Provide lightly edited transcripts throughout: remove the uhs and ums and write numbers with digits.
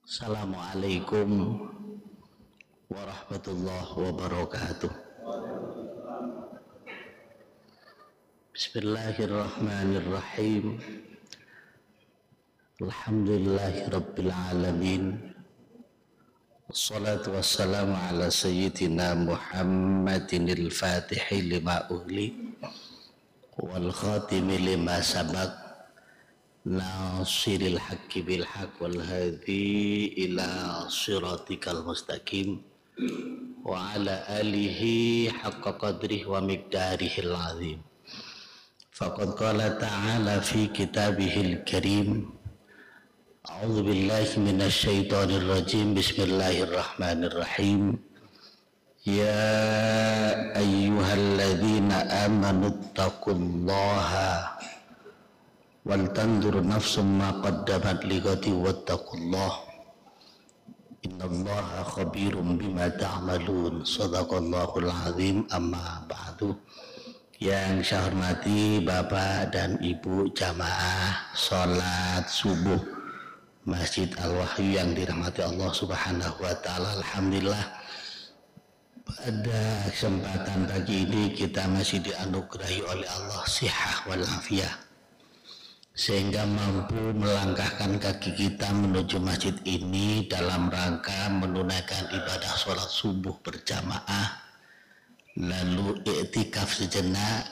Assalamualaikum warahmatullahi wabarakatuh. Bismillahirrahmanirrahim. Alhamdulillahi rabbil alamin. Wassalatu wassalamu ala sayyidina Muhammadin al-fatihi lima uhli wal khatimi lima sabaq nasiril haqqi bil haqq wal hadi ila siratikal mustaqim wa ala alihi haqqa qadrihi wa miqdarihil azim. Faqad qala ta'ala fi kitabihil karim, a'udzu billahi minasy syaithanir rajim, bismillahirrahmanirrahim. Ya ayyuhalladzina amanu taqullaha wal tanzur nafsum ma qaddamat lighadi wattaqullah innallaha khabirum bima ta'malun. Shadaqallahul azim. Amma ba'du. Yang saya hormati Bapak dan Ibu jamaah salat subuh Masjid Al-Wahyu yang dirahmati Allah Subhanahu wa taala. Alhamdulillah, pada kesempatan pagi ini kita masih dianugerahi oleh Allah sihah wal afiyah, sehingga mampu melangkahkan kaki kita menuju masjid ini dalam rangka menunaikan ibadah sholat subuh berjamaah, lalu iktikaf sejenak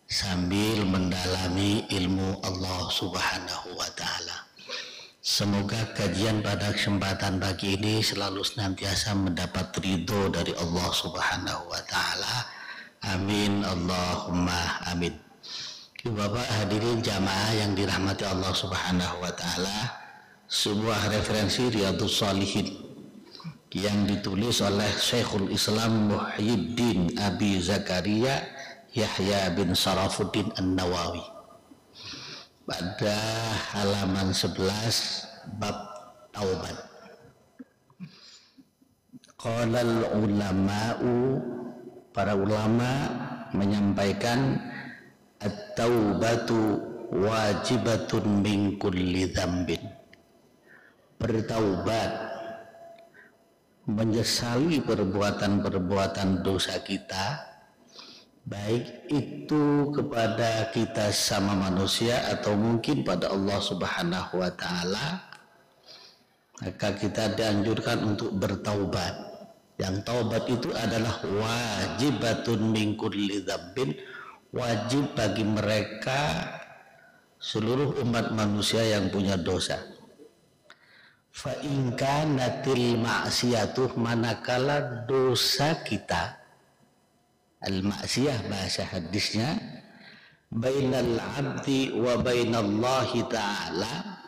sambil mendalami ilmu Allah Subhanahu wa ta'ala. Semoga kajian pada kesempatan pagi ini selalu senantiasa mendapat ridho dari Allah Subhanahu wa ta'ala. Amin Allahumma amin. Bapak hadirin jamaah yang dirahmati Allah Subhanahu wa taala, sebuah referensi Riyadhus Shalihin yang ditulis oleh Syekhul Islam Muhyiddin Abi Zakaria Yahya bin Sharafuddin An-Nawawi pada halaman 11 bab taubat. Qalal ulama'u, para ulama menyampaikan at-taubatu wajibatun min kulli dzambin. Bertaubat, menyesali perbuatan-perbuatan dosa kita, baik itu kepada kita sama manusia atau mungkin pada Allah Subhanahu wa taala, maka kita dianjurkan untuk bertaubat. Yang taubat itu adalah wajibatun min kulli dzambin, wajib bagi mereka seluruh umat manusia yang punya dosa. Fa in kanatil ma'siyatuh, manakala dosa kita, al ma'siyah bahasa hadisnya, bainal abdi wa bainallahi ta'ala,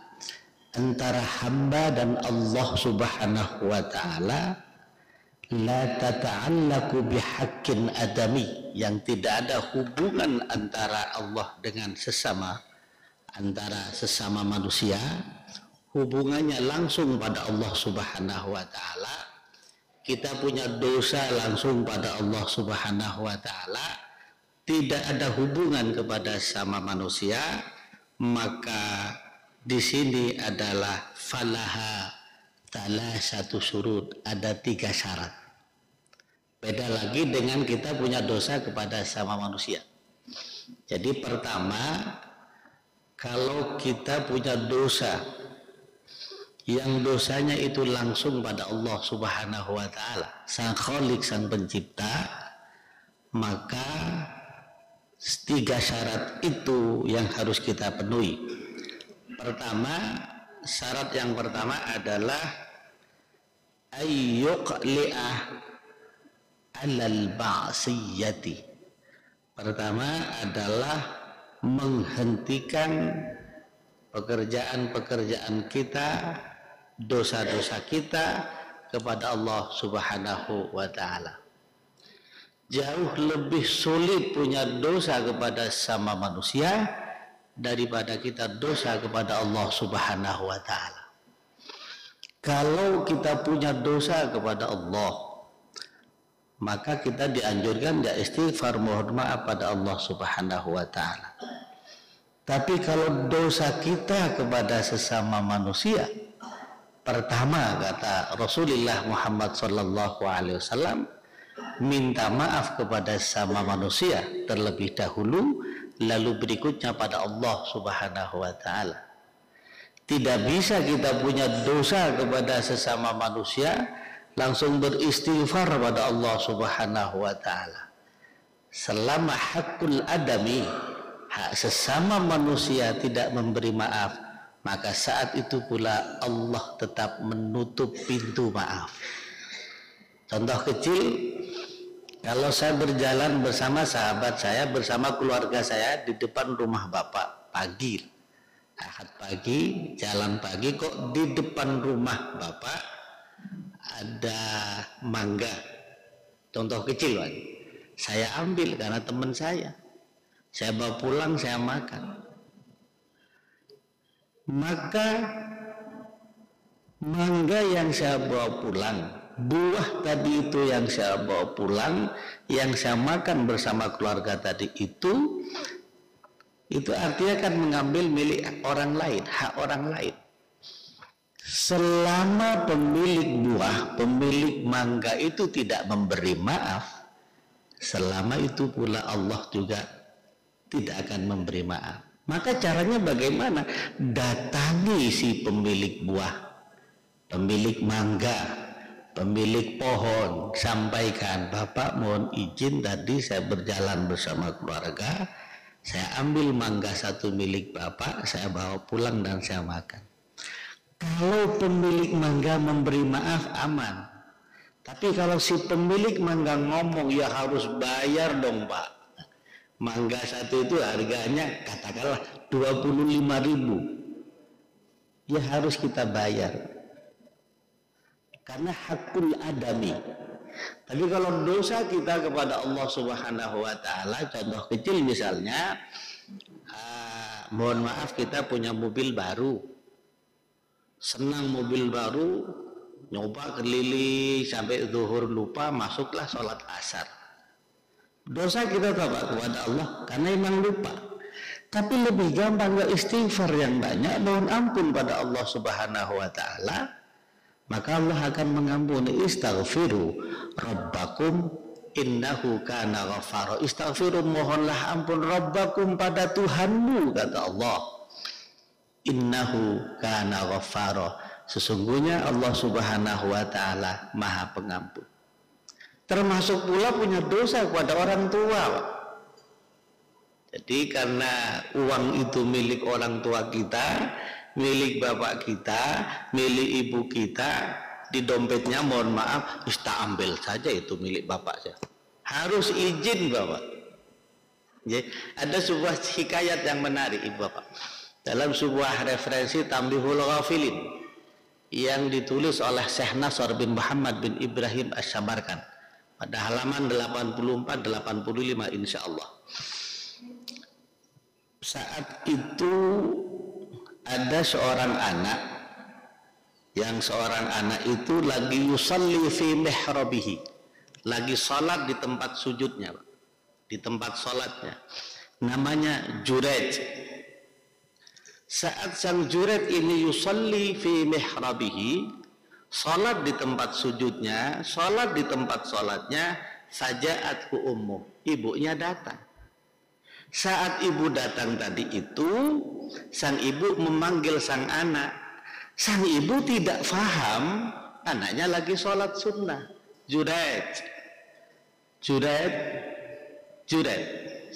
antara hamba dan Allah Subhanahu wa ta'ala, la tata'allaku bihaqqin adami, yang tidak ada hubungan antara Allah dengan sesama manusia, hubungannya langsung pada Allah Subhanahu wa taala. Kita punya dosa langsung pada Allah Subhanahu wa taala, tidak ada hubungan kepada sama manusia, maka di sini adalah falaha satu surut, ada 3 syarat. Beda lagi dengan kita punya dosa kepada sama manusia. Jadi pertama, kalau kita punya dosa yang dosanya itu langsung pada Allah Subhanahu wa taala, sang Khalik, sang pencipta, maka 3 syarat itu yang harus kita penuhi. Syarat yang pertama adalah ayyuqli'ah alal ba'siyati. Pertama adalah menghentikan pekerjaan-pekerjaan kita, dosa-dosa kita kepada Allah Subhanahu wa ta'ala. Jauh lebih sulit punya dosa kepada sama manusia daripada kita dosa kepada Allah Subhanahu wa ta'ala. Kalau kita punya dosa kepada Allah, maka kita dianjurkan istighfar, mohon maaf pada Allah Subhanahu wa ta'ala. Tapi kalau dosa kita kepada sesama manusia, Pertama kata Rasulullah Muhammad sallallahu alaihi wasallam, minta maaf kepada sama manusia terlebih dahulu, lalu berikutnya pada Allah Subhanahu wa taala. Tidak bisa kita punya dosa kepada sesama manusia langsung beristighfar pada Allah Subhanahu wa taala. Selama hakul adami, hak sesama manusia tidak memberi maaf, maka saat itu pula Allah tetap menutup pintu maaf. Contoh kecil, kalau saya berjalan bersama sahabat saya, bersama keluarga saya di depan rumah bapak pagi, Ahad pagi, jalan pagi, kok di depan rumah bapak ada mangga. Contoh kecil, Pak. Saya ambil karena teman saya bawa pulang, saya makan. Maka mangga yang saya bawa pulang, buah tadi itu yang saya bawa pulang, yang saya makan bersama keluarga tadi itu artinya kan mengambil milik orang lain, hak orang lain. Selama pemilik buah, pemilik mangga itu tidak memberi maaf, selama itu pula Allah juga tidak akan memberi maaf. Maka caranya bagaimana? Datangi si pemilik buah, pemilik mangga, pemilik pohon, sampaikan, Bapak mohon izin tadi saya berjalan bersama keluarga, saya ambil mangga satu milik Bapak, saya bawa pulang dan saya makan. Kalau pemilik mangga memberi maaf, aman. Tapi kalau si pemilik mangga ngomong, ya harus bayar dong Pak. Mangga satu itu harganya katakanlah 25.000, ya harus kita bayar karena hakul adami. Tapi kalau dosa kita kepada Allah Subhanahu wa taala, contoh kecil misalnya, mohon maaf kita punya mobil baru, senang mobil baru, nyoba keliling sampai zuhur lupa, masuklah sholat asar. Dosa kita tobat kepada Allah karena memang lupa. Tapi lebih gampang istighfar yang banyak, mohon ampun pada Allah Subhanahu wa taala, maka Allah akan mengampuni. Istaghfiru rabbakum innahu kana ghafara. Istaghfiru, mohonlah ampun rabbakum pada Tuhanmu, kata Allah. Innahu kana ghafara. Sesungguhnya Allah Subhanahu wa taala Maha Pengampun. Termasuk pula punya dosa kepada orang tua, Pak. Jadi karena uang itu milik orang tua kita, milik bapak kita, milik ibu kita, di dompetnya mohon maaf, kita ambil saja itu milik bapak saja. Harus izin bapak. Jadi, ada sebuah hikayat yang menarik ibu bapak. Dalam sebuah referensi Tambihul Ghafilin yang ditulis oleh Syekh Nasr bin Muhammad bin Ibrahim Asy-Syamarkan pada halaman 84-85 insya Allah. Saat itu ada seorang anak, yang seorang anak itu lagi yusalli fi mihrabihi, lagi salat di tempat sujudnya, di tempat salatnya, namanya Jurej. Saat sang Jurej ini yusalli fi mihrabihi, salat di tempat sujudnya, salat di tempat salatnya, saja'athu ummu, ibunya datang. Saat ibu datang tadi itu, sang ibu memanggil sang anak. Sang ibu tidak faham anaknya lagi salat sunnah. Jurej.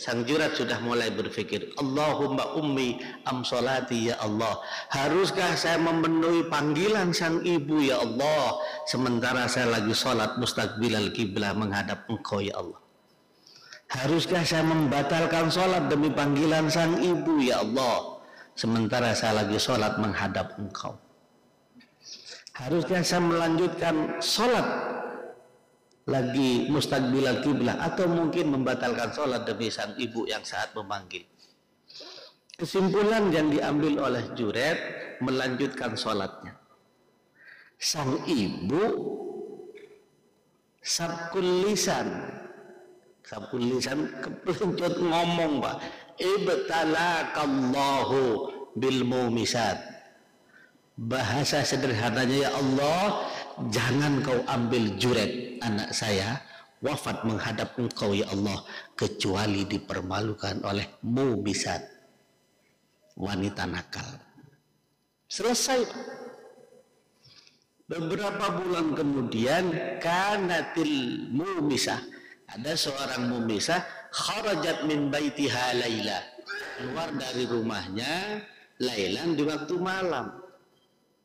Sang Jurej sudah mulai berpikir, Allahumma ummi am sholati ya Allah. Haruskah saya memenuhi panggilan sang ibu ya Allah, sementara saya lagi sholat mustaqbilal kiblah menghadap engkau ya Allah. Haruskah saya membatalkan sholat demi panggilan sang ibu ya Allah, sementara saya lagi sholat menghadap engkau. Haruskah saya melanjutkan sholat lagi mustaqbilal kiblah, atau mungkin membatalkan sholat demi sang ibu yang saat memanggil. Kesimpulan yang diambil oleh Jurej, melanjutkan sholatnya. Sang ibu sabkul lisan kepencet ngomong, Pak, ibtalakallahu bil mumisat, Bahasa sederhananya, ya Allah, jangan kau ambil Juret anak saya wafat menghadap engkau ya Allah kecuali dipermalukan oleh mubisat, wanita nakal. Selesai. Beberapa bulan kemudian kanatil mumisah, ada seorang mumisah kharajat min baitiha laila, keluar dari rumahnya lailan di waktu malam.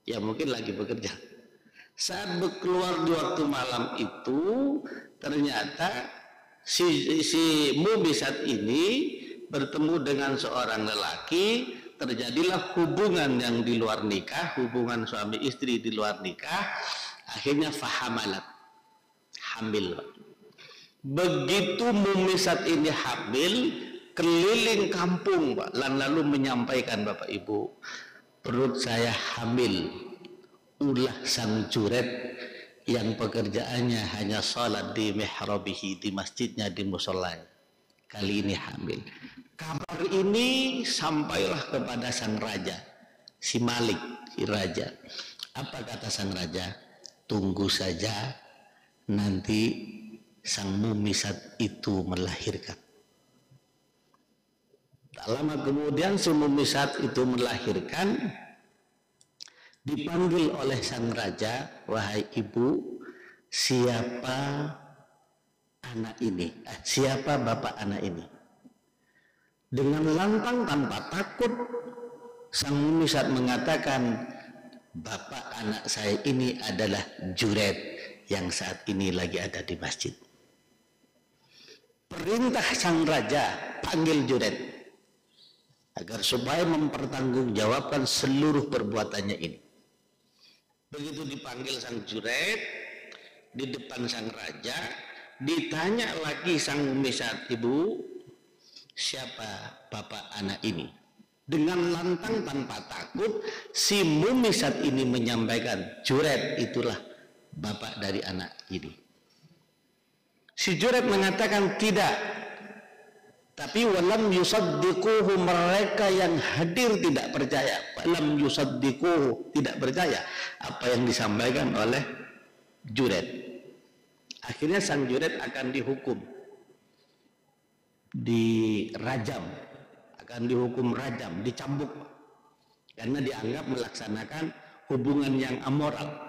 Ya mungkin lagi bekerja. Saat keluar di waktu malam itu ternyata si mubisat ini bertemu dengan seorang lelaki. Terjadilah hubungan yang di luar nikah, hubungan suami istri di luar nikah. Akhirnya fahamalat, hamil. Begitu mumisat ini hamil, keliling kampung Pak, lalu menyampaikan, Bapak Ibu, perut saya hamil. Ulah sang Juret yang pekerjaannya hanya salat di mihrabihi, di masjidnya, di musolanya, kali ini hamil. Kabar ini sampailah kepada sang raja, si Malik, si raja. Apa kata sang raja? Tunggu saja, nanti sang mumisat itu melahirkan. Tak lama kemudian si mumisat itu melahirkan. Dipanggil oleh sang raja, wahai ibu, siapa anak ini? Siapa bapak anak ini? Dengan lantang tanpa takut, sang mumisat mengatakan, bapak anak saya ini adalah Juret yang saat ini lagi ada di masjid. Perintah sang raja, panggil Juret agar supaya mempertanggungjawabkan seluruh perbuatannya ini. Begitu dipanggil sang Juret di depan sang raja, ditanya lagi sang mumisat, ibu, siapa bapak anak ini? Dengan lantang tanpa takut, si mumisat ini menyampaikan, Juret itulah bapak dari anak ini. Si Juret mengatakan tidak, tapi walam yusaddiquhu, mereka yang hadir tidak percaya. Walam yusaddiquhu, tidak percaya apa yang disampaikan oleh Juret. Akhirnya sang Juret akan dihukum, dirajam, akan dihukum rajam, dicambuk, karena dianggap melaksanakan hubungan yang amoral.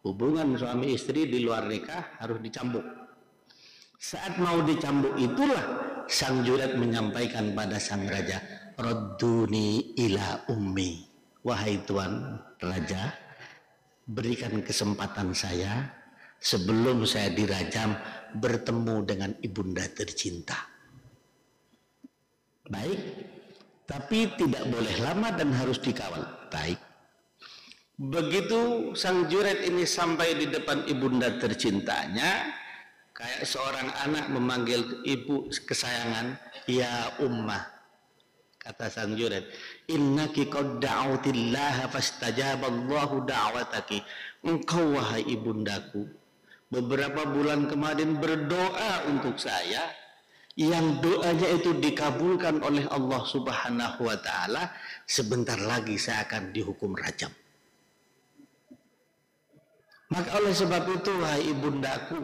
Hubungan suami istri di luar nikah harus dicambuk. Saat mau dicambuk itulah sang Juret menyampaikan pada sang raja, Radduni ila ummi, wahai tuan raja, berikan kesempatan saya sebelum saya dirajam bertemu dengan ibunda tercinta. Baik, tapi tidak boleh lama dan harus dikawal. Baik. Begitu sang Juret ini sampai di depan ibunda tercintanya, kayak seorang anak memanggil ibu kesayangan, ya ummah. Kata sang Juret, innaki qad da'awtillaha fastajaballahu da'wataki. Engkau wahai ibundaku, beberapa bulan kemarin berdoa untuk saya, yang doanya itu dikabulkan oleh Allah Subhanahu wa ta'ala. Sebentar lagi saya akan dihukum rajam. Maka oleh sebab itu, wahai ibundaku,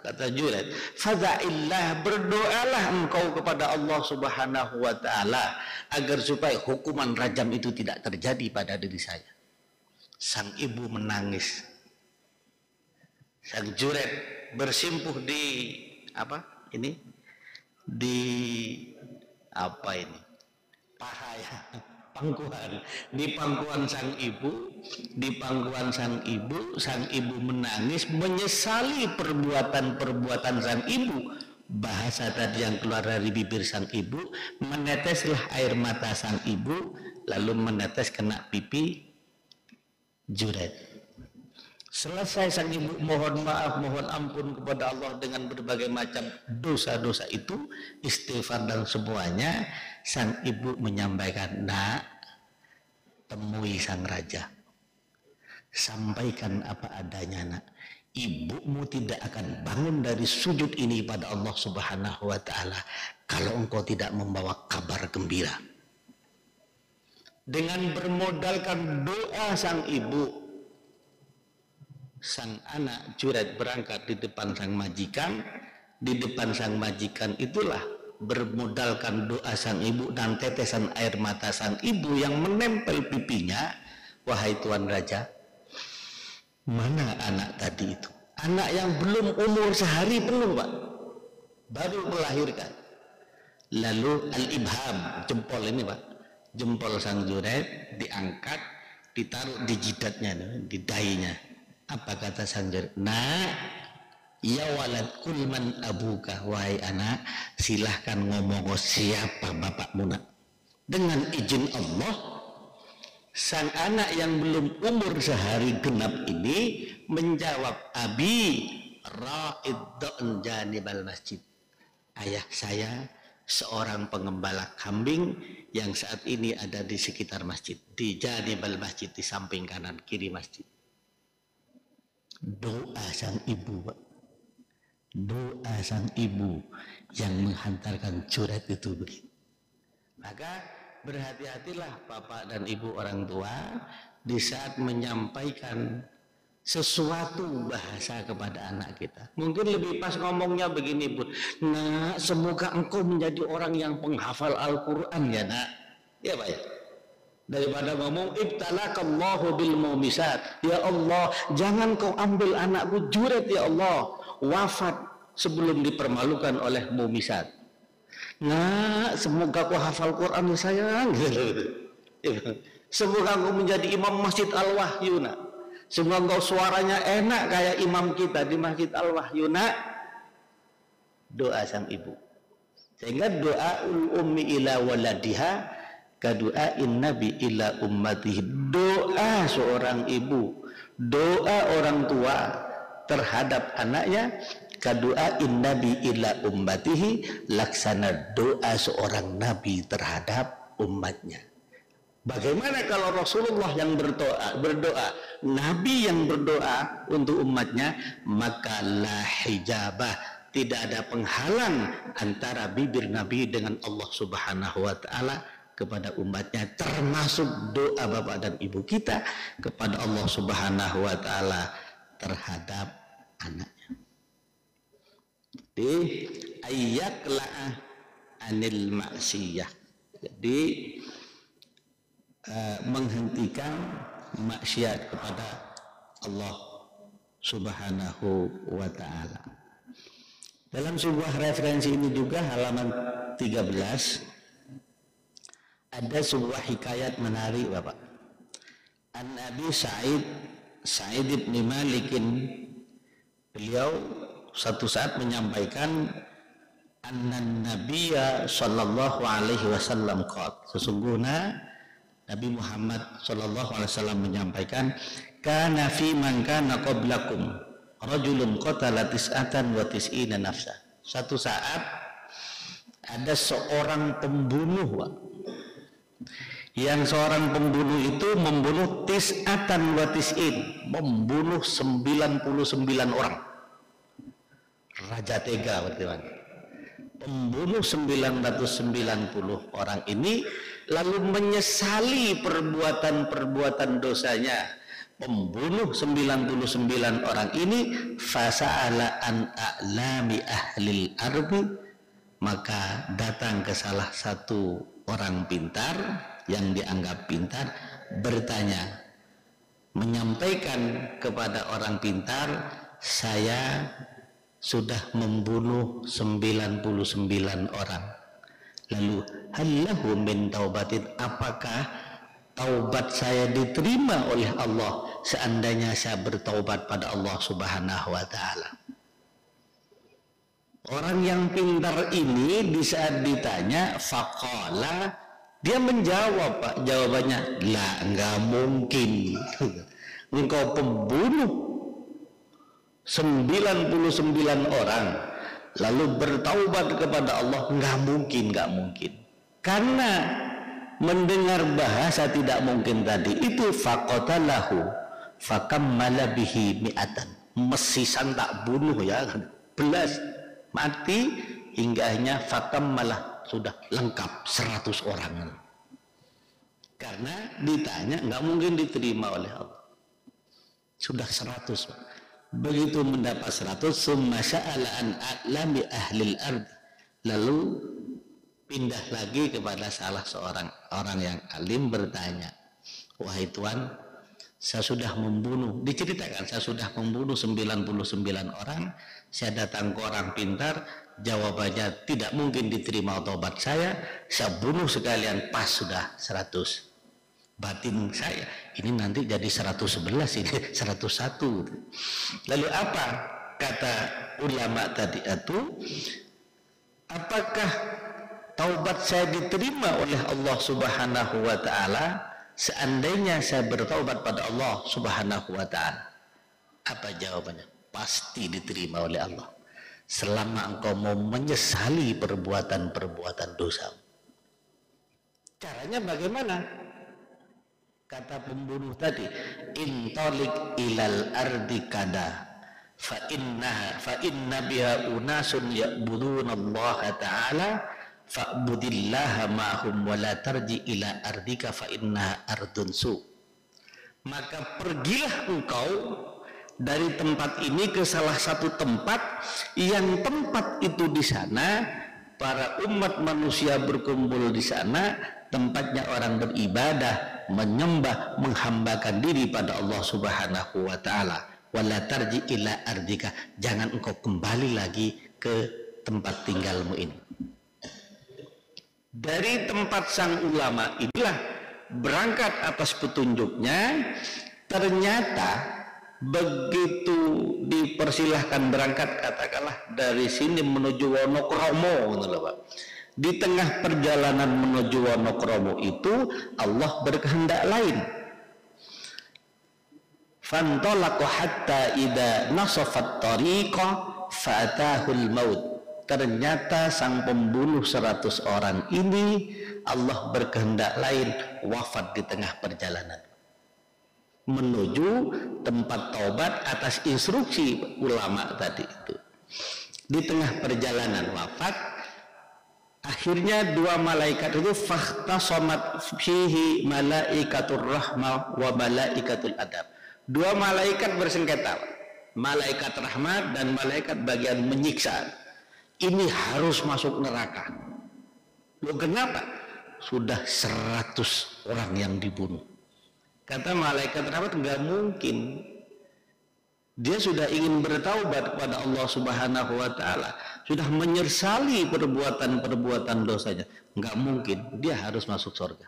kata Juret, fada'illah, berdoalah engkau kepada Allah Subhanahu wa ta'ala agar supaya hukuman rajam itu tidak terjadi pada diri saya. Sang ibu menangis. Sang Juret bersimpuh di paha ya, pangkuan, di pangkuan sang ibu, sang ibu menangis menyesali perbuatan sang ibu. Bahasa tadi yang keluar dari bibir sang ibu, meneteslah air mata sang ibu, lalu menetes kena pipi Juret. Selesai sang ibu mohon maaf, mohon ampun kepada Allah dengan berbagai macam dosa-dosa itu, istighfar dan semuanya. Sang ibu menyampaikan, nak, temui sang raja, sampaikan apa adanya, nak. Ibumu tidak akan bangun dari sujud ini pada Allah Subhanahu wa ta'ala kalau engkau tidak membawa kabar gembira. dengan bermodalkan doa sang ibu, sang anak Juret berangkat di depan sang majikan. Di depan sang majikan itulah bermodalkan doa sang ibu dan tetesan air mata sang ibu yang menempel pipinya. Wahai Tuan Raja, mana anak tadi itu? Anak yang belum umur sehari penuh, Pak, baru melahirkan. Lalu al-ibham, jempol ini, Pak, jempol sang Juret diangkat, ditaruh di jidatnya, di dahinya. Apa kata sang Juret? Nah, ya walad kulman abuka, wahai anak, silahkan ngomong siapa bapakmu nak. Dengan izin Allah, sang anak yang belum umur sehari genap ini menjawab, abi ra'id do'n janibal masjid. Ayah saya seorang pengembala kambing yang saat ini ada di sekitar masjid, di janibal masjid, di samping kanan kiri masjid. Doa sang ibu, Pak. Doa sang ibu yang menghantarkan Juret itu begitu. Maka berhati-hatilah bapak dan ibu orang tua di saat menyampaikan sesuatu bahasa kepada anak kita. Mungkin lebih pas ngomongnya begini, Bun. Nah, semoga engkau menjadi orang yang penghafal Al-Quran ya nak. Ya Pak ya. Daripada ngomong ibtalakallahu bil mumisat, ya Allah jangan kau ambil anakku Juret ya Allah wafat sebelum dipermalukan oleh mumisat. Nah, semoga kau hafal Quran ya sayang. Semoga kau menjadi imam Masjid Al-Wahyu nak. Semoga kau suaranya enak kayak imam kita di Masjid Al-Wahyu nak. Doa sang ibu. Sehingga doa ummi ila waladiha kadu'ain nabi ila ummatihi. Doa seorang ibu, doa orang tua terhadap anaknya, kadu'ain nabi ila ummatihi, laksana doa seorang nabi terhadap umatnya. Bagaimana kalau Rasulullah yang berdoa, Nabi yang berdoa untuk umatnya, maka la hijabah, tidak ada penghalang antara bibir Nabi dengan Allah Subhanahu wa taala kepada umatnya, termasuk doa bapak dan ibu kita kepada Allah Subhanahu wa taala terhadap anaknya. Jadi ayyakla'ah anil maksiyah. Jadi menghentikan maksiat kepada Allah Subhanahu wa taala. Dalam sebuah referensi ini juga halaman 13 ada sebuah hikayat menarik Bapak. An-Nabi Sa'id bin Malikin, beliau satu saat menyampaikan annan nabiyya sallallahu alaihi wasallam qad, sesungguhnya Nabi Muhammad sallallahu alaihi wasallam menyampaikan, kana fi man kana qablakum rajulun qatala tis'atan wa tis'ina nafsa. Satu saat ada seorang pembunuh, Pak. Yang seorang pembunuh itu membunuh tis'atan wa tis'in, membunuh 99 orang. Raja tega berarti, Pak. Pembunuh 990 orang ini lalu menyesali perbuatan-perbuatan dosanya. Pembunuh 99 orang ini fasa'ala an a'lami ahlil ardi, maka datang ke salah satu orang pintar yang dianggap pintar, bertanya, menyampaikan kepada orang pintar, saya sudah membunuh 99 orang. Lalu hallahu min taubatin, apakah taubat saya diterima oleh Allah seandainya saya bertaubat pada Allah Subhanahu wa taala? Orang yang pintar ini di saat ditanya faqala, dia menjawab, Pak, jawabannya la, enggak mungkin. Engkau pembunuh 99 orang lalu bertaubat kepada Allah, enggak mungkin. Karena mendengar bahasa tidak mungkin tadi itu faqatalahu fakammala bihi mi'atan, mesisan tak bunuh ya, belas mati hingga akhirnya fakammala, sudah lengkap 100 orang. Karena ditanya nggak mungkin diterima oleh Allah. Sudah 100. Begitu mendapat 100, summa sa'ala an a'lami ahlil ardi. Lalu pindah lagi kepada salah seorang orang yang alim bertanya, wahai Tuan, saya sudah membunuh, diceritakan saya sudah membunuh 99 orang, saya datang ke orang pintar, jawabannya tidak mungkin diterima taubat saya bunuh sekalian, pas sudah 100. Batin saya ini nanti jadi 111, ini 101. Lalu apa kata ulama tadi itu? Apakah taubat saya diterima oleh Allah Subhanahu wa taala seandainya saya bertaubat pada Allah Subhanahu wa taala? Apa jawabannya? Pasti diterima oleh Allah selama engkau mau menyesali perbuatan-perbuatan dosa. Caranya bagaimana? Kata pembunuh tadi, intalik ilal ardi kada fa inna biha unasun ya'buduna Allah ta'ala fa'budillaha ma'hum wa la tarji ila ardika fa inna ardun su. Maka pergilah engkau dari tempat ini ke salah satu tempat yang tempat itu di sana para umat manusia berkumpul di sana, tempatnya orang beribadah, menyembah, menghambakan diri pada Allah Subhanahu wa taala. Wala tarji ila ardika, jangan engkau kembali lagi ke tempat tinggalmu ini. Dari tempat sang ulama inilah berangkat atas petunjuknya, ternyata begitu dipersilahkan berangkat, katakanlah dari sini menuju Wonokromo, di tengah perjalanan menuju Wonokromo itu Allah berkehendak lain. Fantalaqa hatta idza nasafat tariqa fatahul maut. Ternyata sang pembunuh 100 orang ini Allah berkehendak lain, wafat di tengah perjalanan menuju tempat taubat atas instruksi ulama tadi itu. Di tengah perjalanan wafat, akhirnya dua malaikat itu fakhtasamat fihi malaikatur rahmah wa malaikatul adab. Dua malaikat bersengketa, malaikat rahmat dan malaikat bagian menyiksa. Ini harus masuk neraka. Loh, kenapa? Sudah 100 orang yang dibunuh. Kata malaikat rahmat, enggak mungkin. Dia sudah ingin bertaubat kepada Allah Subhanahu wa taala, sudah menyesali perbuatan-perbuatan dosanya. Enggak mungkin, dia harus masuk surga.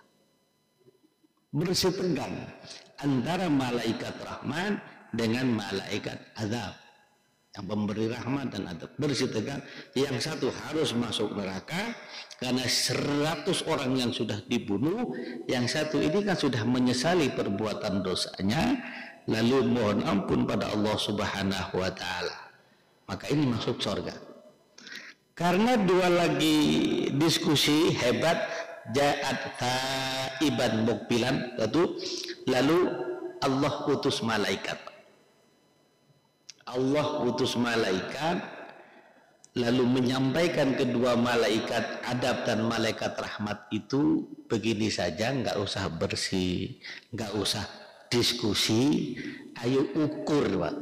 Bersitegang antara malaikat rahmat dengan malaikat azab, yang pemberi rahmat dan adab, bersitegang. Yang satu harus masuk neraka karena 100 orang yang sudah dibunuh, yang satu ini kan sudah menyesali perbuatan dosanya, lalu mohon ampun pada Allah Subhanahu wa taala, maka ini masuk surga. Karena dua lagi diskusi hebat, ja'at taiban mukbilan, lalu Allah utus malaikat. Allah utus malaikat lalu menyampaikan kedua malaikat adab dan malaikat rahmat itu, begini saja, nggak usah bersih, nggak usah diskusi, ayo ukur, Pak,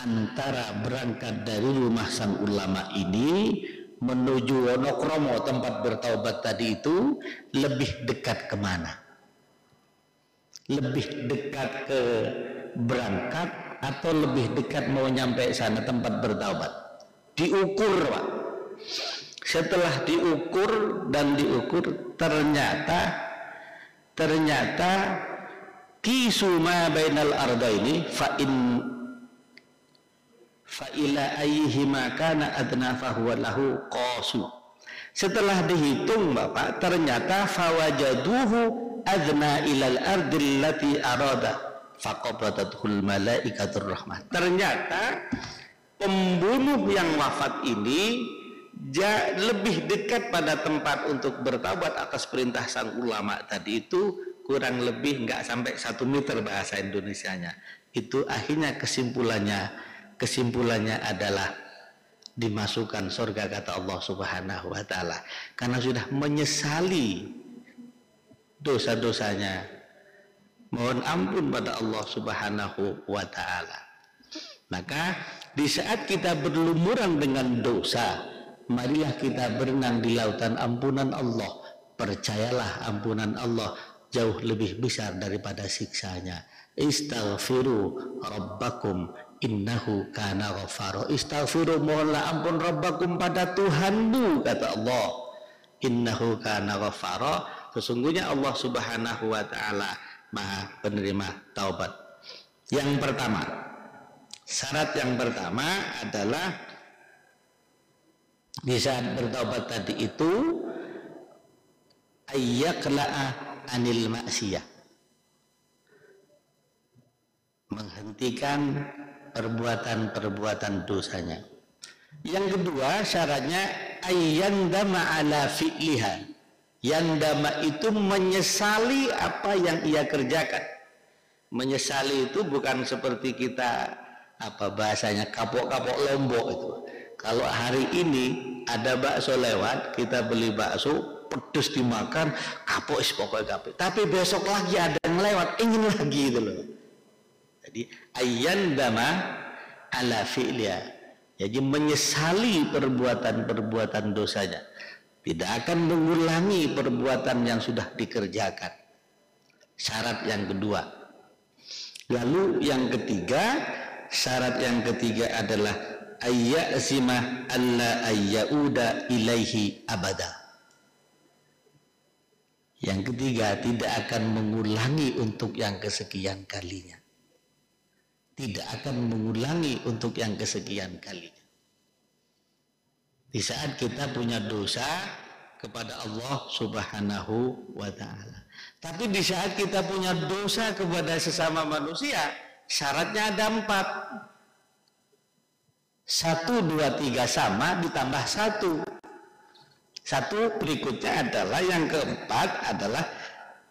antara berangkat dari rumah sang ulama ini menuju Wonokromo tempat bertaubat tadi itu lebih dekat kemana? Lebih dekat ke berangkat atau lebih dekat mau nyampe sana tempat bertaubat? Diukur, Pak. Setelah diukur dan diukur, ternyata kisu ma bainal ardaini fa ila ayyihima kana adna fa huwa lahu qasu. Setelah dihitung, Bapak, ternyata fawajaduhu adna ilal ardil lati arada faqabadatul malaikatur rahmah. Ternyata pembunuh yang wafat ini lebih dekat pada tempat untuk bertaubat atas perintah sang ulama tadi itu, kurang lebih nggak sampai 1 meter bahasa Indonesianya. Itu akhirnya kesimpulannya adalah dimasukkan surga, kata Allah Subhanahu wa taala, karena sudah menyesali dosa-dosanya. Mohon ampun pada Allah Subhanahu wa ta'ala. Maka di saat kita berlumuran dengan dosa, marilah kita berenang di lautan ampunan Allah. Percayalah ampunan Allah jauh lebih besar daripada siksanya. Istaghfiru rabbakum innahu kana ghafara. Istaghfiru, mohonlah ampun rabbakum pada Tuhanmu, kata Allah. Innahu kana ghafara, sesungguhnya Allah Subhanahu wa ta'ala Maha penerima taubat. Yang pertama, syarat yang pertama adalah di saat bertaubat tadi itu ayyaqla'a anil maksiyah, menghentikan perbuatan-perbuatan dosanya. Yang kedua syaratnya ayyandama ala fi'liha. Yandama itu menyesali apa yang ia kerjakan. Menyesali itu bukan seperti kita apa bahasanya kapok-kapok lombok itu. Kalau hari ini ada bakso lewat, kita beli bakso, pedes dimakan, kapok pokoknya kapok. Tapi besok lagi ada yang lewat, ingin lagi itu loh. Jadi ayyandama ala fi'liha. Jadi menyesali perbuatan-perbuatan dosanya. Tidak akan mengulangi perbuatan yang sudah dikerjakan. Syarat yang kedua. Lalu yang ketiga, syarat yang ketiga adalah ayyazima alla ayyauda ilaihi abada. Yang ketiga, tidak akan mengulangi untuk yang kesekian kalinya. Tidak akan mengulangi untuk yang kesekian kalinya. Di saat kita punya dosa kepada Allah Subhanahu wa ta'ala. Tapi di saat kita punya dosa kepada sesama manusia, syaratnya ada 4. 1, 2, 3 sama ditambah 1. Satu berikutnya adalah yang keempat adalah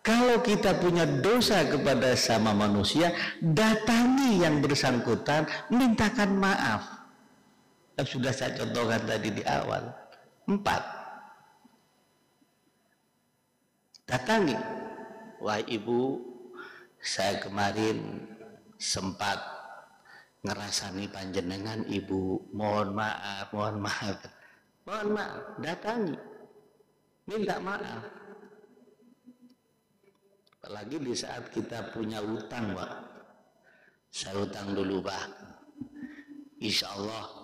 kalau kita punya dosa kepada sama manusia, datangi yang bersangkutan, mintakan maaf. Yang sudah saya contohkan tadi di awal. 4. Datangi. Wah ibu, saya kemarin sempat ngerasani panjenengan ibu, mohon maaf. Mohon maaf, datangi. Minta maaf. Apalagi di saat kita punya utang, Pak. Saya utang dulu, Pak. Insya Allah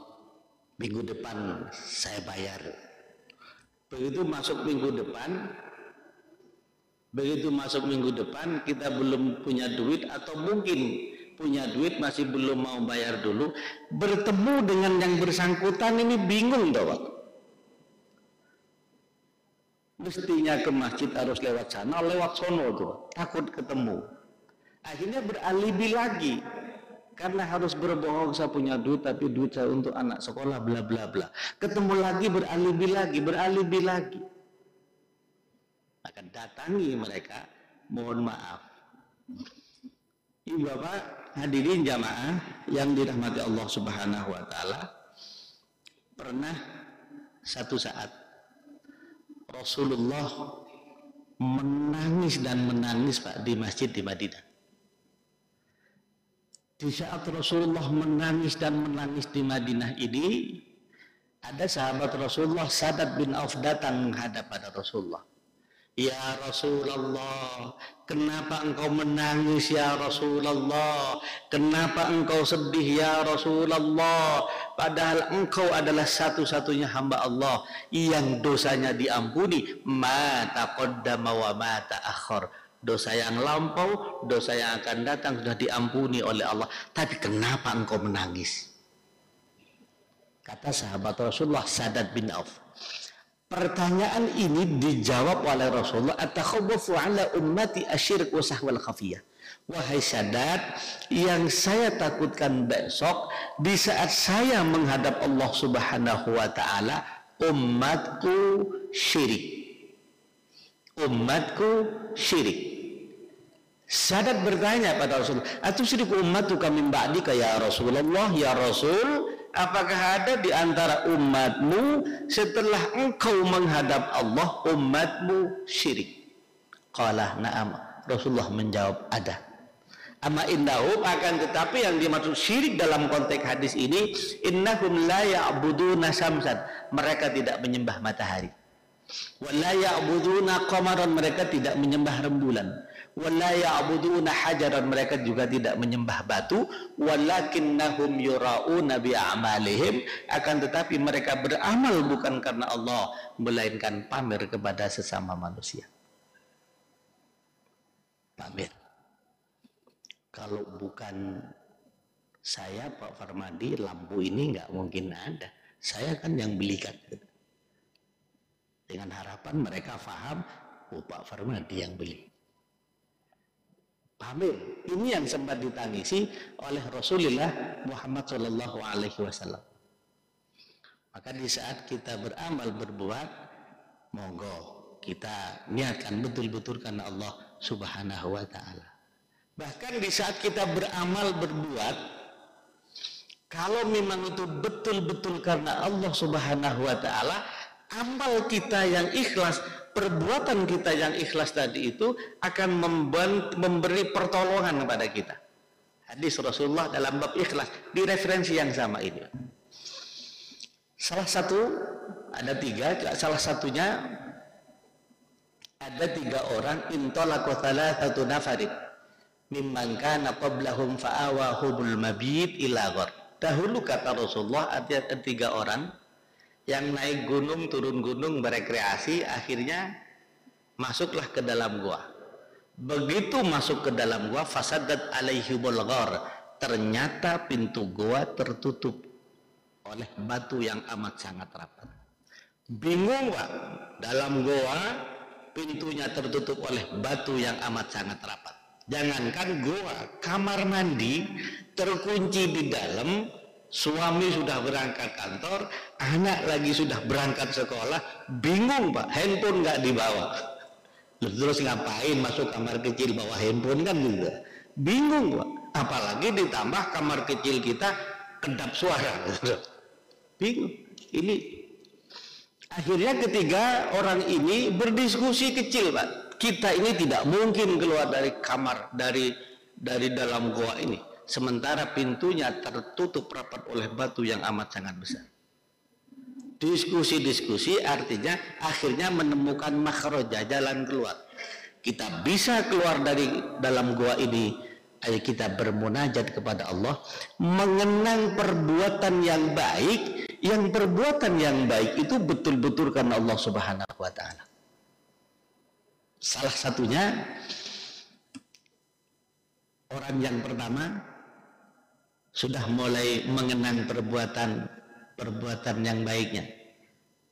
minggu depan saya bayar. Begitu masuk minggu depan kita belum punya duit, atau mungkin punya duit masih belum mau bayar dulu, bertemu dengan yang bersangkutan ini bingung toh, Pak. Mestinya ke masjid harus lewat sana, lewat sono tuh, takut ketemu. Akhirnya beralibi lagi. Karena harus berbohong, saya punya duit tapi duit saya untuk anak sekolah bla bla bla. Ketemu lagi beralibi lagi. Akan datangi mereka, mohon maaf. Ibu bapak hadirin jamaah yang dirahmati Allah Subhanahu wa ta'ala, pernah satu saat Rasulullah menangis Pak di masjid di Madinah. Di saat Rasulullah menangis di Madinah ini, ada sahabat Rasulullah Sa'ad bin Auf datang menghadap pada Rasulullah. Ya Rasulullah, kenapa engkau menangis ya Rasulullah? Kenapa engkau sedih ya Rasulullah? Padahal engkau adalah satu-satunya hamba Allah yang dosanya diampuni, ma taqaddama wa ma ta'akhkhar. Dosa yang lampau, dosa yang akan datang sudah diampuni oleh Allah. Tapi kenapa engkau menangis? Kata sahabat Rasulullah Sa'ad bin Auf. Pertanyaan ini dijawab oleh Rasulullah, atakhawafu ala ummati asyirk wa sahwal khafiyah. Wahai Sa'ad, yang saya takutkan besok di saat saya menghadap Allah Subhanahu wa ta'ala, umatku syirik. Sa'ad bertanya pada Rasulullah, atusyriku ummatuka min ba'dika ya Rasulullah, ya Rasul, apakah ada di antara umatmu setelah engkau menghadap Allah umatmu syirik? Qala na'am. Rasulullah menjawab ada. Amma innahum, akan tetapi yang dimaksud syirik dalam konteks hadis ini, innahum la ya'buduna syamsan, mereka tidak menyembah matahari. Wa la ya'buduna qamaran, mereka tidak menyembah rembulan. Wa la ya'buduna hajaran, mereka juga tidak menyembah batu. Walakinnahum yura'una bi'amalihim, akan tetapi mereka beramal bukan karena Allah, melainkan pamer kepada sesama manusia. Pamer. Kalau bukan saya Pak Farmadi, lampu ini nggak mungkin ada. Saya kan yang belikan. Dengan harapan mereka paham, oh Pak Farmadi yang beli. Pamer. Ini yang sempat ditangisi oleh Rasulullah Muhammad Shallallahu Alaihi Wasallam. Maka di saat kita beramal berbuat, monggo kita niatkan betul-betul karena Allah Subhanahu Wa Taala. Bahkan di saat kita beramal berbuat, kalau memang itu betul-betul karena Allah Subhanahu Wa Taala, amal kita yang ikhlas, perbuatan kita yang ikhlas tadi itu akan memberi pertolongan kepada kita. Hadis Rasulullah dalam bab ikhlas di referensi yang sama ini. Salah satu, ada tiga, salah satunya ada 3 orang, intolaqu thalathatu nafarin mimman kana qablahum fa'awahumul mabit ila ghar. Dahulu kata Rasulullah ada 3 orang yang naik gunung, turun gunung, berekreasi, akhirnya masuklah ke dalam gua. Begitu masuk ke dalam gua, fasadat alaihimul ghar, ternyata pintu gua tertutup oleh batu yang amat sangat rapat. Bingung Pak, dalam gua pintunya tertutup oleh batu yang amat sangat rapat. Jangankan gua, kamar mandi terkunci di dalam, suami sudah berangkat kantor, anak lagi sudah berangkat sekolah, bingung Pak, handphone nggak dibawa. Terus ngapain masuk kamar kecil bawa handphone kan juga bingung Pak. Apalagi ditambah kamar kecil kita kedap suara, bingung. Ini akhirnya ketiga orang ini berdiskusi kecil Pak. Kita ini tidak mungkin keluar dari kamar, dari dalam goa ini, sementara pintunya tertutup rapat oleh batu yang amat sangat besar. Diskusi-diskusi artinya akhirnya menemukan makhraja, jalan keluar. Kita bisa keluar dari dalam goa ini, ayo kita bermunajat kepada Allah, mengenang perbuatan yang baik, yang perbuatan yang baik itu betul-betul karena Allah Subhanahu Wa Taala. Salah satunya orang yang pertama sudah mulai mengenang perbuatan yang baiknya,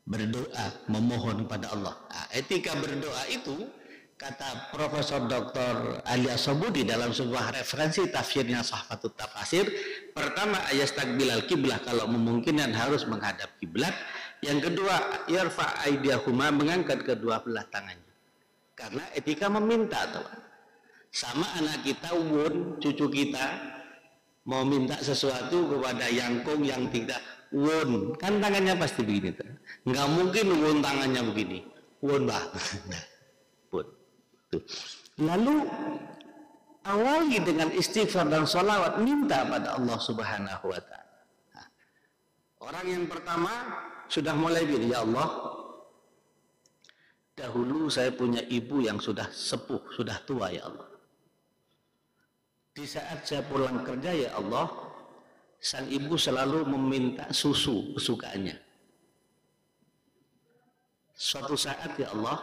berdoa, memohon kepada Allah. Nah, etika berdoa itu kata Profesor Dr. Ali As-Sobudi dalam sebuah referensi tafsirnya Sahfatut Tafasir, pertama ayastaqbilal kiblah, kalau memungkinkan harus menghadap kiblat. Yang kedua, yarfa aydiyahuma, mengangkat kedua belah tangannya. Karena etika meminta tuh. Sama anak kita, wun, cucu kita mau minta sesuatu kepada yangkung yang tidak, wun, kan tangannya pasti begini tuh. Nggak mungkin wun tangannya begini, wun bah. Pun. Tuh. Lalu awali dengan istighfar dan sholawat, minta pada Allah Subhanahu Wa Taala. Nah, orang yang pertama sudah mulai begini, ya Allah, dahulu saya punya ibu yang sudah sepuh, sudah tua ya Allah. Di saat saya pulang kerja ya Allah, sang ibu selalu meminta susu kesukaannya. Suatu saat ya Allah,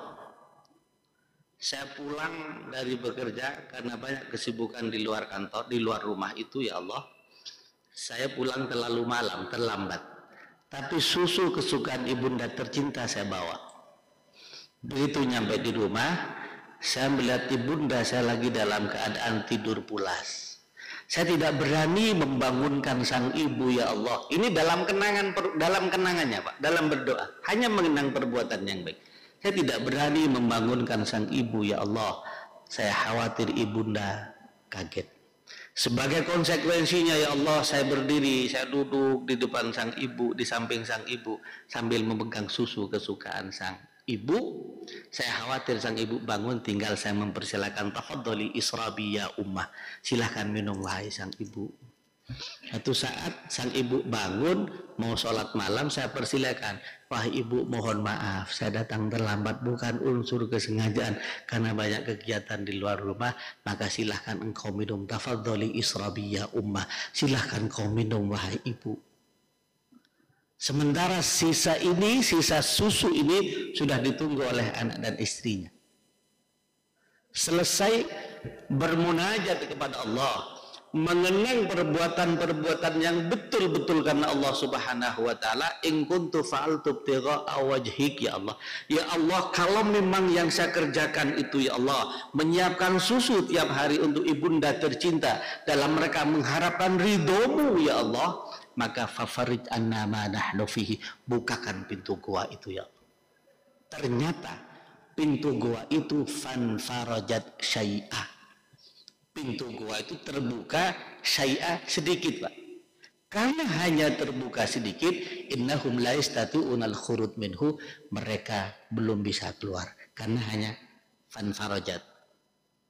saya pulang dari bekerja karena banyak kesibukan di luar kantor, di luar rumah itu ya Allah, saya pulang terlalu malam, terlambat. Tapi susu kesukaan ibunda tercinta saya bawa. Begitu nyampe di rumah, saya melihat ibunda saya lagi dalam keadaan tidur pulas. Saya tidak berani membangunkan sang ibu ya Allah. Ini dalam kenangannya Pak, dalam berdoa, hanya mengenang perbuatan yang baik. Saya tidak berani membangunkan sang ibu ya Allah. Saya khawatir ibunda kaget. Sebagai konsekuensinya ya Allah, saya berdiri, saya duduk di depan sang ibu, di samping sang ibu, sambil memegang susu kesukaan sang ibu. Saya khawatir sang ibu bangun, tinggal saya mempersilakan, tafadholi israbi ya ummah, silahkan minum wahai sang ibu. Satu saat sang ibu bangun mau sholat malam, saya persilakan, wahai ibu mohon maaf saya datang terlambat, bukan unsur kesengajaan, karena banyak kegiatan di luar rumah, maka silahkan engkau minum, tafadholi israbi ya ummah, silahkan kau minum wahai ibu. Sementara sisa susu ini sudah ditunggu oleh anak dan istrinya. Selesai bermunajat kepada Allah, mengenang perbuatan-perbuatan yang betul-betul karena Allah Subhanahu wa taala, in kuntu fa'altu ibtigha'a wajhik ya Allah. Ya Allah, kalau memang yang saya kerjakan itu ya Allah, menyiapkan susu tiap hari untuk ibunda tercinta dalam mereka mengharapkan ridhomu ya Allah, maka fafarij anna ma nahnu fihi, bukakan pintu gua itu ya Allah. Ternyata pintu gua itu fanfarajat syai'ah, pintu gua itu terbuka syai'ah, sedikit Pak. Karena hanya terbuka sedikit, innahum la yastati'unal khurud minhu, mereka belum bisa keluar karena hanya fanfarajat,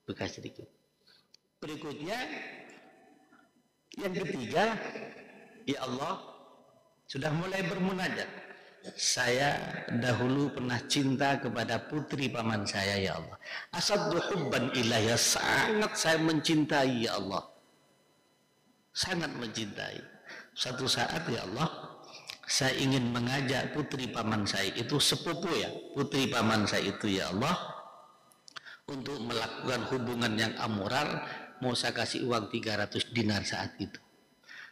buka sedikit. Berikutnya yang ketiga, ya Allah, sudah mulai bermunajat. Saya dahulu pernah cinta kepada putri paman saya ya Allah. Asaddu hubban ilayya, sangat saya mencintai ya Allah. Sangat mencintai. Suatu saat ya Allah, saya ingin mengajak putri paman saya itu, sepupu ya, putri paman saya itu ya Allah, untuk melakukan hubungan yang amoral. Mau saya kasih uang 300 dinar saat itu.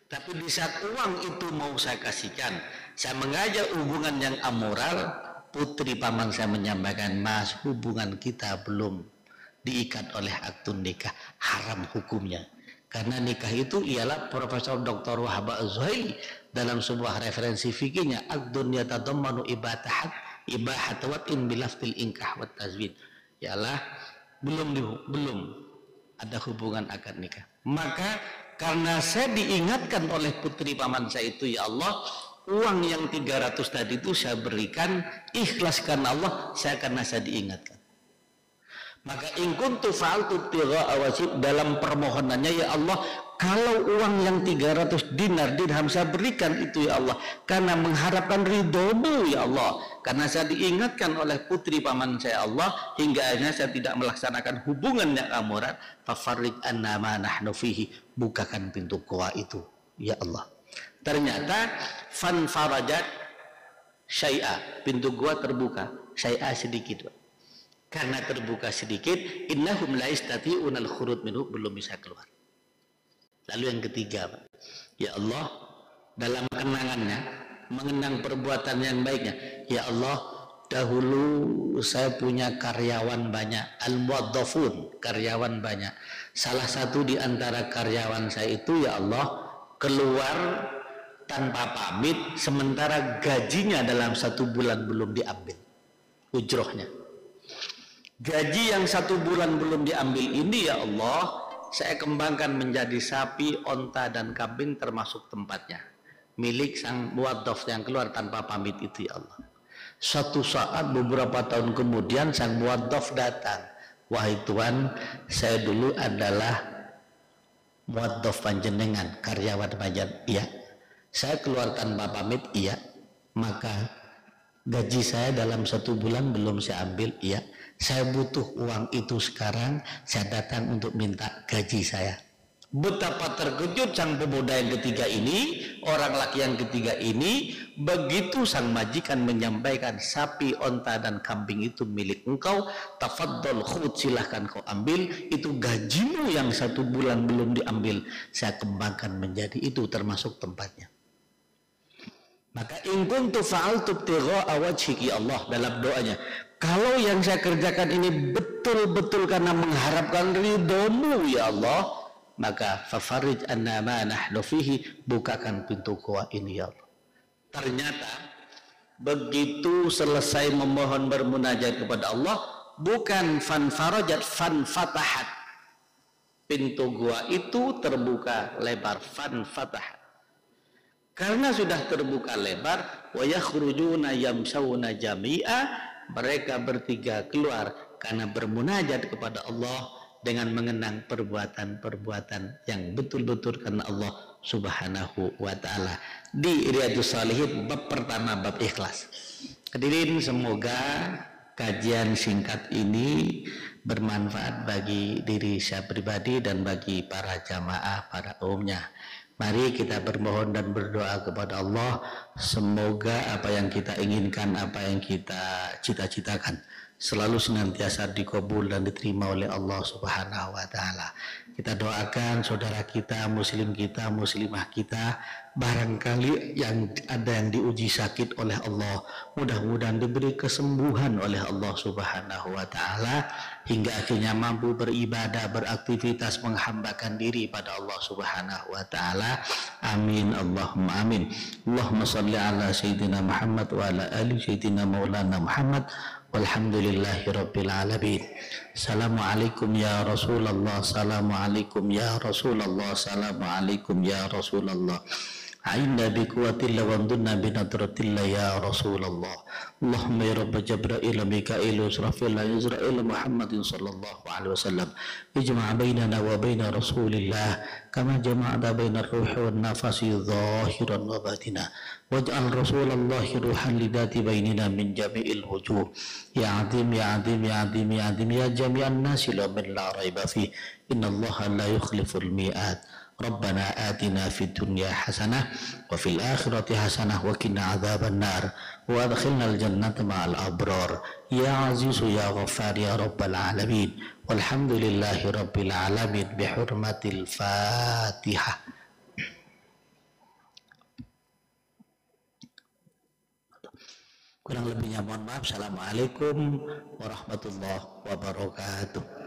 Tapi di saat uang itu mau saya kasihkan, saya mengajak hubungan yang amoral, putri paman saya menyampaikan, Mas, hubungan kita belum diikat oleh akad nikah, haram hukumnya. Karena nikah itu ialah Profesor Dr. Wahab Az-Zuhaili dalam sebuah referensi fikihnya, akdun yatadammanu ibahat watin bilaftil inkah wat tazwid, ialah belum ada hubungan akad nikah. Maka karena saya diingatkan oleh putri paman saya itu ya Allah, uang yang 300 tadi itu saya berikan ikhlas karena Allah, karena saya diingatkan. Maka in kuntu fa'altu ibtigha'a wajhik, dalam permohonannya ya Allah, kalau uang yang 300 dirham saya berikan itu ya Allah karena mengharapkan ridhomu ya Allah, karena saya diingatkan oleh putri paman saya Allah, hingga akhirnya saya tidak melaksanakan hubungan yang amoral, fafarij anna ma nahnu fihi, bukakan pintu goa itu ya Allah. Ternyata fanfarajat syai'a, pintu goa terbuka syai'a, sedikit Pak. Karena terbuka sedikit, innahum la yastati'unal khurud minhu, belum bisa keluar. Lalu yang ketiga Pak, ya Allah, dalam kenangannya, mengenang perbuatan yang baiknya, ya Allah, dahulu saya punya karyawan banyak, al-muwaddafun, karyawan banyak. Salah satu di antara karyawan saya itu ya Allah keluar tanpa pamit, sementara gajinya dalam 1 bulan belum diambil ujrohnya. Gaji yang 1 bulan belum diambil ini ya Allah, saya kembangkan menjadi sapi, onta dan kambing termasuk tempatnya, milik sang muwaddaf yang keluar tanpa pamit itu ya Allah. Suatu saat beberapa tahun kemudian sang muwaddaf datang, wahai Tuhan, saya dulu adalah muwaddaf panjenengan, karyawan panjenengan, iya. Saya keluar tanpa pamit, iya. Maka gaji saya dalam 1 bulan belum saya ambil, iya. Saya butuh uang itu sekarang, saya datang untuk minta gaji saya. Betapa terkejut sang pemuda yang ketiga ini, orang laki yang ketiga ini, begitu sang majikan menyampaikan sapi, onta dan kambing itu milik engkau, tafaddal khud, silahkan kau ambil, itu gajimu yang 1 bulan belum diambil, saya kembangkan menjadi itu termasuk tempatnya. Maka in kuntu fa'altu ibtigha'a wajhik ya Allah, dalam doanya, kalau yang saya kerjakan ini betul-betul karena mengharapkan ridhomu ya Allah, maka fafarij anna ma nahnu fihi, bukakan pintu goa ini ya Allah. Ternyata begitu selesai memohon bermunajat kepada Allah, bukan fanfarajat, fanfatahat, pintu goa itu terbuka lebar, fanfatahat. Karena sudah terbuka lebar, wa yakhrujuna yamshawna jami'a, mereka bertiga keluar karena bermunajat kepada Allah dengan mengenang perbuatan-perbuatan yang betul-betul karena Allah Subhanahu wa ta'ala. Di Riyadhus Shalihin bab pertama, bab ikhlas. Hadirin, semoga kajian singkat ini bermanfaat bagi diri saya pribadi dan bagi para jamaah pada umumnya. Mari kita bermohon dan berdoa kepada Allah, semoga apa yang kita inginkan, apa yang kita cita-citakan selalu senantiasa dikabul dan diterima oleh Allah Subhanahu wa ta'ala. Kita doakan saudara kita, muslim kita, muslimah kita, barangkali yang ada yang diuji sakit oleh Allah, mudah-mudahan diberi kesembuhan oleh Allah Subhanahu wa ta'ala hingga akhirnya mampu beribadah, beraktivitas, menghambakan diri pada Allah Subhanahu wa ta'ala. Amin, Allahumma amin. Allahumma salli ala Sayyidina Muhammad wa ala ali Sayyidina Maulana Muhammad. Walhamdulillahi Rabbil Alamin. Assalamualaikum ya Rasulullah. Assalamualaikum ya Rasulullah. Assalamualaikum ya Rasulullah. A'inna bi quwwatillah wa amdunna bi nadratillah ya Rasulullah. Allahumma ya Rabb Jibril, Mikail, Israfil, Israel, Muhammadin sallallahu alaihi wasallam. Ijma' bainana wa baina Rasulillah kama jama'ta baina ar-ruhi wan nafasi zahiran wa batina. Waj'al Rasulullahi ruhan lidati bainina min jami'il wujuh. Ya azim ya azim ya azim ya azim ya jami'an nasi la min la raiba fi. Inna Allah la yukhliful mi'ad. Rabbana atina fid dunya hasanah wa fil akhirati hasanah wa qina adzaban nar wa adkhilnal jannata ma'al abrar ya azizu ya ghaffar ya rabbal alamin. Walhamdulillahi rabbil alamin bi hurmatil Fatihah. Kurang lebihnya mohon maaf. Assalamualaikum warahmatullahi wabarakatuh.